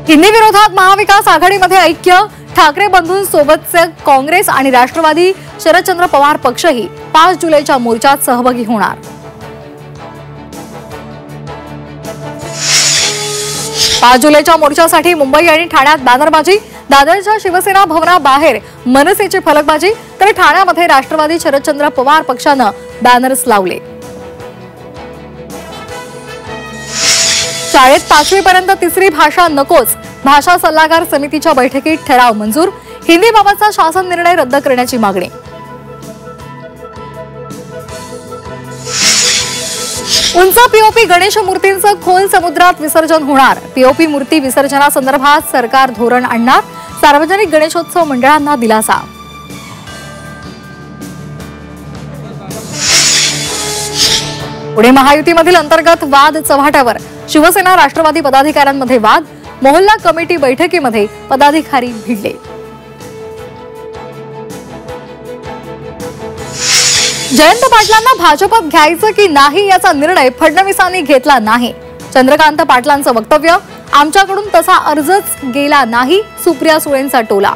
हिंदी विरोधात महाविकास आघाडीमध्ये ऐक्य, ठाकरे बंधूंसोबतचे काँग्रेस आणि राष्ट्रवादी शरदचंद्र पवार पक्षही 5 जुलैच्या मोर्चात सहभागी होणार। पाच जुलैच्या मोर्चासाठी मुंबई आणि ठाण्यात बॅनरबाजी, दादरच्या शिवसेना भवनाबाहेर मनसेची फलकबाजी, तर ठाण्यामध्ये राष्ट्रवादी शरदचंद्र पवार पक्षाने बॅनर्स लावले। शाळेत 5वी पर्यंत तिसरी भाषा नकोच, भाषा सल्लागार समितीच्या बैठकीत ठराव मंजूर, हिंदीबाबतचा शासन निर्णय रद्द करण्याची मागणी। उंच पीओपी गणेश मूर्तींचं खोल समुद्रात विसर्जन होणार, पीओपी मूर्ती विसर्जनासंदर्भात सरकार धोरण आणणार, सार्वजनिक गणेशोत्सव मंडळांना दिलासा। पुणे महायुतीमधील अंतर्गत वाद चव्हाट्यावर, शिवसेना राष्ट्रवादी पदाधिकाऱ्यांमध्ये वाद, मोहल्ला कमिटी बैठकीमध्ये पदाधिकारी भिडले। जयंत पाटलांना भाजपात घ्यायचं की नाही याचा निर्णय फडणवीसांनी घेतला नाही, चंद्रकांत पाटलांचं वक्तव्य, आमच्याकडून तसा अर्जच गेला नाही, सुप्रिया सुळेंचा टोला।